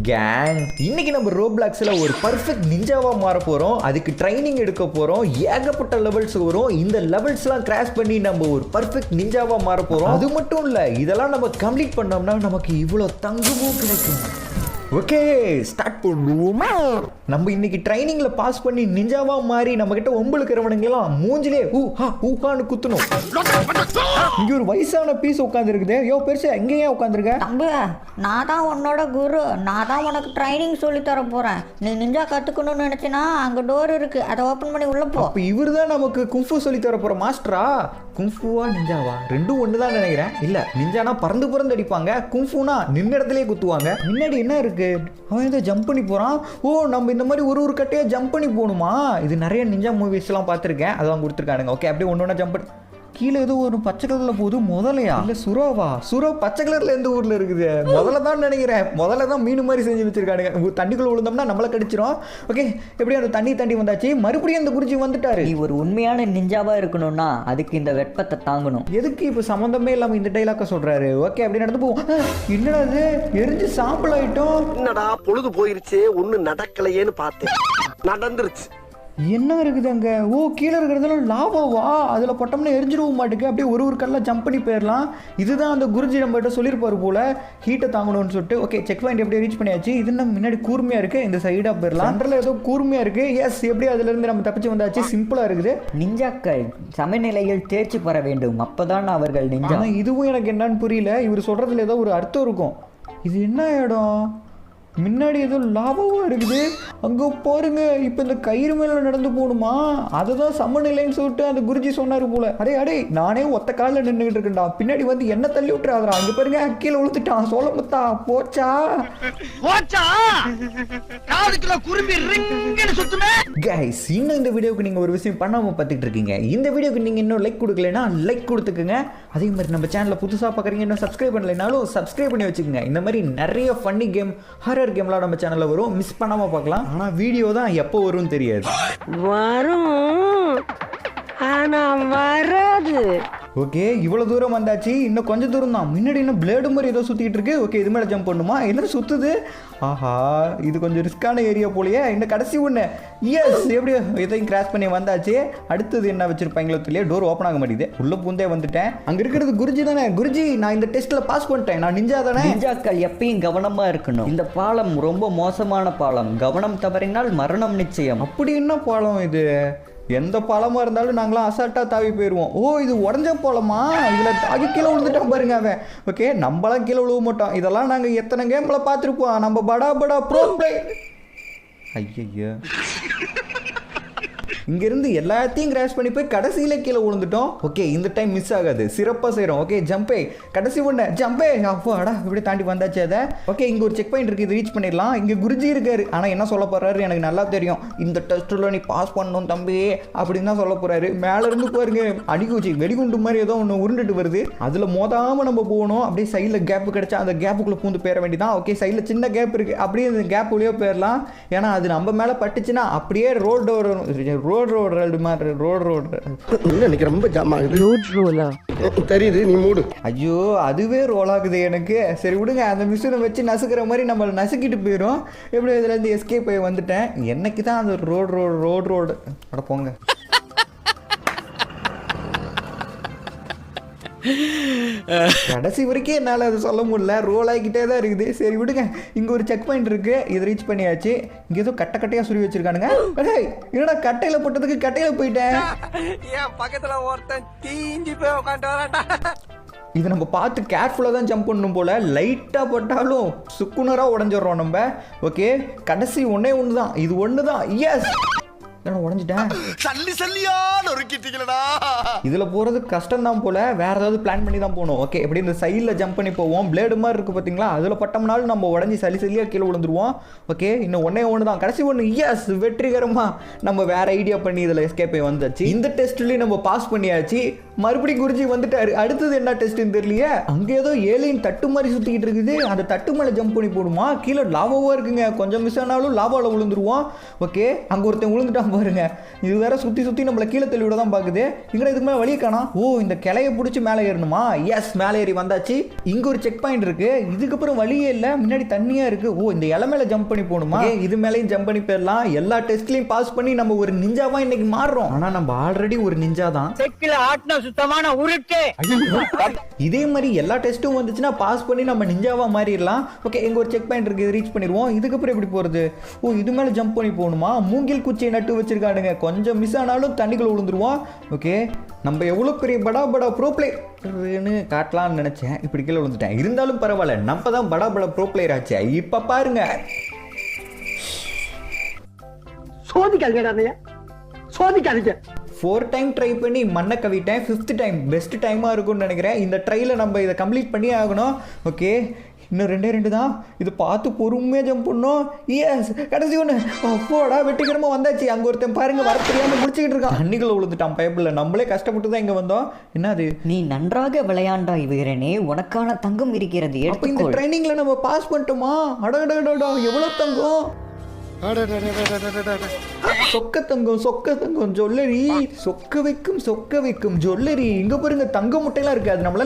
Gang இன்னைக்கு நம்ம ரோப்ளாக்ஸ்ல ஒரு பர்ஃபெக்ட் நிஞ்சாவா மாற போறோம். அதுக்கு ட்ரைனிங் எடுக்க போறோம். ஏகப்பட்ட லெவல்ஸ் வரும். இந்த லெவல்ஸ்லாம் கிராஸ் பண்ணி நம்ம ஒரு பர்ஃபெக்ட் நிஞ்சாவா மாற போறோம். அது மட்டும் இல்ல, இதெல்லாம் நம்ம கம்ப்ளீட் பண்ணோம்னா நமக்கு இவ்வளவு தங்கமும் கிடைக்கும். ஓகே, ஸ்டார்ட் பண்ணுவோமா? நம்ம இன்னைக்கு ட்ரைனிங்ல பாஸ் பண்ணி நிஞ்சாவா மாறி நம்ம கிட்ட ஒம்பளுக்கிறவனுங்கெல்லாம் மூஞ்சிலே ஊஹான்னு குத்தணும். இங்க ஒரு வயசான பீஸ் உட்கார்ந்து இருக்குது. யோ பெருசா எங்கேயா உட்காந்துருக்க? தம்பி, நான் தான் உன்னோட குரு. நான் தான் உனக்கு ட்ரைனிங் சொல்லி தர போறேன். நீ நிஞ்சா கத்துக்கணும்னு நினைச்சினா அங்க டோர் இருக்கு, அதை ஓபன் பண்ணி உள்ள போ. அப்ப இவரு தான் நமக்கு குங்ஃபு சொல்லி தர போற மாஸ்டரா? குங்ஃபுவா நிஞ்சாவா ரெண்டும் ஒன்று தான் நினைக்கிறேன். இல்ல, நிஞ்சானா பறந்து பறந்து அடிப்பாங்க, குங்ஃபுனா நின்ன இடத்துலயே குத்துவாங்க. முன்னாடி என்ன இருக்கு? அவன் ஏதோ ஜம்ப் பண்ணி போறான். ஓ, நம்ம இந்த மாதிரி ஒரு கட்டையா ஜம்ப் பண்ணி போகணுமா? இது நிறைய நிஞ்சா மூவிஸ் எல்லாம் பார்த்துருக்கேன், அதான் கொடுத்துருக்கானுங்க. ஓகே, அப்படியே ஒன்று ஜம்ப் பண்ணி கீழே ஏதோ ஒரு பச்சை கலர்ல போகுது. முதலையா இல்ல சுறாவா? சுறா பச்சை கலர்ல எந்த ஊர்ல இருக்குது? முதல்ல தான் நினைக்கிறேன். முதல்ல தான் மீன் மாதிரி செஞ்சு வச்சிருக்கானுங்க. தண்ணிக்குள்ள விழுந்தோம்னா நம்மள கடிச்சிரும். ஓகே, எப்படி அந்த தண்ணி வந்தாச்சு. மறுபடியும் அந்த குருஜி வந்துட்டாரு. நீ ஒரு உண்மையான நிஞ்சாவா இருக்கணும்னா அதுக்கு இந்த வெப்பத்தை தாங்கணும். எதுக்கு இப்ப சம்பந்தமே இல்லாம இந்த டைலாக்க சொல்றாரு? ஓகே, அப்படி நடந்து போவோம். என்னடா அது, எரிஞ்சு சாம்பல் ஆயிட்டோம். என்னடா பொழுது போயிருச்சு, ஒண்ணு நடக்கலையேன்னு பார்த்தேன், நடந்துருச்சு. என்ன இருக்குது அங்க? ஓ, கீழே இருக்கிறதெல்லாம் லாவாவா? அதுல பட்டம்னா எரிஞ்சிடவும் மாட்டுக்கு. அப்படியே ஒரு கல்ல ஜம்ப் பண்ணி போயிடலாம். இதுதான் அந்த குருஜி நம்ம கிட்ட சொல்லியிருப்பாரு போல, ஹீட்டை தாங்கணும்னு சொல்லிட்டு. ஓகே, செக் பாயிண்ட் எப்படி ரீச் பண்ணியாச்சு. இது நம்ம முன்னாடி கூர்மையா இருக்கு, இந்த சைடா போயிடலாம். அண்டர்ல ஏதோ கூர்மையா இருக்கு. எஸ், எப்படி அதுல இருந்து நம்ம தப்பிச்சு வந்தாச்சு. சிம்பிளா இருக்குது. நிஞ்சாக்கள் சமநிலையில் தேர்ச்சி பெற வேண்டும், அப்பதான் அவர்கள் நிஞ்சா. இதுவும் எனக்கு என்னன்னு புரியல. இவர் சொல்றதுல ஏதோ ஒரு அர்த்தம் இருக்கும். இது என்ன இடம்? முன்னாடி ஏதோ லாவாவா இருக்குது. அங்கே பாருங்க, இப்போ இந்த கயிறு மேலே நடந்து போகணுமா? அதுதான் சமநிலைன்னு சொல்லிட்டு அந்த குருஜி சொன்னார் போல. அடே நானே ஒத்த காலில் நின்றுகிட்டு இருக்கேன்டா, பின்னாடி வந்து என்ன தள்ளி விட்டுறாதா. அங்கே பாருங்க, கீழே விழுத்துட்டான். சோழ முத்தா போச்சா கைஸ். இன்னும் இந்த வீடியோக்கு நீங்கள் ஒரு விஷயம் பண்ணாமல் பார்த்துட்டு இருக்கீங்க. இந்த வீடியோக்கு நீங்கள் இன்னும் லைக் கொடுக்கலன்னா லைக் கொடுத்துக்குங்க. அதே மாதிரி நம்ம சேனலை புதுசாக பார்க்குறீங்க, இன்னும் சப்ஸ்கிரைப் பண்ணலைனாலும் சப்ஸ்கிரைப் பண்ணி வச்சுக்கோங்க. இந்த மாதிரி நிறைய ஃபன்னி கேம், ஹாரர் கேம்லாம் நம்ம சேனல்ல வரும், மிஸ் பண்ணாம பார்க்கலாம். ஆனா வீடியோ தான் எப்போ வரும்னு தெரியாது. வரும் ஆனா வராது. ஓகே, இவ்வளவு தூரம் வந்தாச்சு. இன்னும் கொஞ்சம் தூரம் தான். முன்னாடி இன்னும் பிளேடு மாதிரி ஏதோ சுத்திட்டு இருக்கு. ஓகே, இது மேல ஜம்ப் பண்ணுமா? என்ன சுத்துது? ஆஹா, இது கொஞ்சம் ரிஸ்கான ஏரியா போலயே. இன்னும் கடைசி ஒண்ணு. எஸ், எப்படியோ இதையும் கிராஸ் பண்ணி வந்தாச்சு. அடுத்தது என்ன வச்சிருப்பாங்களோ தெரியல. டோர் ஓப்பன் ஆக மாட்டேங்குது. உள்ள பூந்தே வந்துட்டேன். அங்க இருக்கிறது குருஜி தானே? குருஜி, நான் இந்த டெஸ்ட்ல பாஸ் பண்ணிட்டேன். நான் நிஞ்சா தானே? நிஞ்சாக்கள் எப்பயும் கவனமா இருக்கணும். இந்த பாலம் ரொம்ப மோசமான பாலம். கவனம் தவறினால் மரணம் நிச்சயம். அப்படி என்ன பாலம் இது? எந்த பாலமா இருந்தாலும் நாங்களாம் அசால்ட்டா தாவி போயிடுவோம். ஓ, இது உடஞ்ச பாலமா? இதுல தாவி கீழே விழுந்துட்டான் பாருங்க அவன். ஓகே, நம்மளாம் கீழே விழுவ மாட்டோம். இதெல்லாம் நாங்க எத்தனை கேம்ல பார்த்துருப்போம். நம்ம படா ப்ரோ பிளேயர். ஐயய்யா, இங்கிருந்து எல்லாத்தையும் கிராஷ் பண்ணி போய் கடைசியில கீழே விழுந்துட்டோம். ஓகே, இந்த டைம் மிஸ் ஆகாது, சிறப்பாக செய்கிறோம். ஓகே, ஜம்பே, கடைசி ஒன்று ஜம்பே. அப்பாடா, இப்படி தாண்டி வந்தாச்சு அதை. ஓகே, இங்கே ஒரு செக் பாயிண்ட் இருக்குது, இது ரீச் பண்ணிடலாம். இங்கே குருஜி இருக்காரு. ஆனால் என்ன சொல்ல போறாரு எனக்கு நல்லா தெரியும். இந்த டெஸ்ட்டில் நீ பாஸ் பண்ணணும் தம்பி அப்படின்னு தான் சொல்ல போறாரு. மேலே இருந்து பாருங்க, அடிக்குச்சி வெடிகுண்டு மாதிரி ஏதோ ஒன்று உருண்டுட்டு வருது. அதில் மோதாமல் நம்ம போகணும். அப்படியே சைடில் கேப் கிடைச்சா அந்த கேப்புக்குள்ளே பூந்து போயிட வேண்டியதான். ஓகே, சைடில் சின்ன கேப் இருக்குது, அப்படியே அந்த கேப் உள்ளே போயிடலாம். ஏன்னா அது நம்ம மேலே பட்டுச்சுன்னா அப்படியே ரோடு ரொம்ப ஜாமா தெரியுது. நீ மூடு. ஐயோ, அதுவே ரோல் ஆகுது எனக்கு. சரி விடுங்க, அந்த மிஷினை வச்சு நசுக்கிற மாதிரி நம்ம நசுக்கிட்டு போயிடும். எப்படி இதுலேருந்து எஸ்கேப் போய் வந்துட்டேன். என்னைக்கு தான் அந்த ரோடு அட போங்க. கடைசி வரைக்கும் என்னால் அதை சொல்ல முடியல, ரோல் ஆகிக்கிட்டே தான் இருக்குது. சரி விடுங்க, இங்கே ஒரு செக் பாயிண்ட் இருக்கு, இதை ரீச் பண்ணியாச்சு. இங்கே ஏதோ கட்டையாக சுரி வச்சிருக்கானுங்க. என்னடா கட்டையில் போட்டதுக்கு கட்டையில் போயிட்டேன். என் பக்கத்துல ஒருத்தன் தீஞ்சி போய் உட்காந்து வரான்டா. இதை நம்ம பார்த்து கேர்ஃபுல்லாக தான் ஜம்ப் பண்ணணும் போல். லைட்டாக போட்டாலும் சுக்குனராக உடஞ்சிடுறோம் நம்ம. ஓகே, கடைசி ஒன்றே ஒன்று தான், இது ஒன்று தான். எஸ், உடஞ்சிட்டேன். இதுல போறது கஷ்டம் தான் போல. வேற ஏதாவது பிளான் பண்ணி தான் போகணும். ஓகே, எப்படி இந்த சைட்ல ஜம்ப் பண்ணி போவோம். பிளேடு மாதிரி இருக்கு பாத்தீங்களா? அதுல பட்டம்னாலும் நம்ம உடஞ்சி சலியா கீழே விழுந்துருவோம். ஓகே, இன்னும் ஒன்று தான், கடைசி ஒன்று. எஸ், வெற்றிகரமா நம்ம வேற ஐடியா பண்ணி இதுல எஸ்கேப் ஆகி வந்தாச்சு. இந்த டெஸ்ட்லயும் நம்ம பாஸ் பண்ணியாச்சு. மறுபடியும் குருஜி வந்துட்டாரு. அடுத்தது என்ன டெஸ்ட்னு தெரியலையே. அங்க ஏதோ ஏலியன் தட்டு மாதிரி சுத்திக்கிட்டு இருக்குது. அந்த தட்டு மேல ஜம்ப் பண்ணி போடுமா. கீழே லாவாவா இருக்குங்க. கொஞ்சம் மிஸ் ஆனாலும் லாவாவில் விழுந்துருவோம். ஓகே, அங்க ஒருத்தன் விழுந்துட்டான் பாருங்க. இது வேற சுத்தி சுத்தி நம்மள கீழே தள்ளி விட தான் பாக்குது. இங்க இதுக்கு மேல வழியை காணோம். ஓ, இந்த கிளைய பிடிச்சி மேலே ஏறணுமா? எஸ், மேலே ஏறி வந்தாச்சு. இங்க ஒரு செக் பாயிண்ட் இருக்கு. இதுக்கப்புறம் வழியே இல்லை, முன்னாடி தண்ணியா இருக்கு. ஓ, இந்த இலை மேல ஜம்ப் பண்ணி போகணுமா? இது மேலேயும் ஜம்ப் பண்ணி போயிடலாம். எல்லா டெஸ்ட்லயும் பாஸ் பண்ணி நம்ம ஒரு நிஞ்சாவா இன்னைக்கு மாறுறோம். ஆனா நம்ம ஆல்ரெடி ஒரு நிஞ்சா தான். சுத்தமான உருட்டு. இதே மாதிரி எல்லா டெஸ்ட்டும் வந்துச்சுன்னா பாஸ் பண்ணி நம்ம நிஞ்சாவா மாறிடலாம். ஓகே, எங்க ஒரு செக் பாயிண்ட் இருக்கு, ரீச் பண்ணிடுவோம். இதுக்கப்புறம் எப்படி போறது? ஓ, இது மேல ஜம்ப் பண்ணி போகணுமா? மூங்கில் குச்சியை நட்டு வச்சிருக்கானுங்க. கொஞ்சம் மிஸ் ஆனாலும் தண்ணிக்குள்ள விழுந்துருவோம். ஓகே, நம்ம எவ்வளவு பெரிய படா படா ப்ரோ பிளேயர்னு காட்டலாம்னு நினைச்சேன். இப்படி கீழே விழுந்துட்டேன். இருந்தாலும் பரவாயில்ல, நம்ம தான் படா படா ப்ரோ பிளேயர் ஆச்சு. இப்ப பாருங்க, சோதிக்காதீங்க, சோதிக்காதீங்க. 4 டைம் ட்ரை பண்ணி மண்ணை கவிட்டேன். 5th டைம் பெஸ்ட் டைமாக இருக்கும்னு நினைக்கிறேன். இந்த ட்ரையில் நம்ம இதை கம்ப்ளீட் பண்ணி ஆகணும். ஓகே, இன்னும் 2 தான். இது பார்த்து பொறுமையாக ஜம்ப் பண்ணணும். எஸ், கடைசி ஒன்று. அப்போடா, வெற்றிகரமாக வந்தாச்சு. அங்கே ஒருத்தன் பாருங்க, வர தெரியாமல் முடிச்சுக்கிட்டு இருக்கான். தண்ணிக்குள்ள விழுந்துட்டான் பைப்பில். நம்மளே கஷ்டப்பட்டு தான் இங்கே வந்தோம். என்னது? நீ நன்றாக விளையாண்டாய் வீரனே, உனக்கான தங்கம் இருக்கிறது, அப்போ இந்த எடுத்துக்கொள். ட்ரைனிங்கில் நம்ம பாஸ் பண்ணிட்டோமா? அடடா, எவ்வளோ தங்கம்! சொக்க தங்கம் ஜுவல்லரி. சொக்க வைக்கும் ஜுவல்லரி. இங்க பாருங்க, தங்க முட்டையெல்லாம் இருக்கு. அது நம்மளால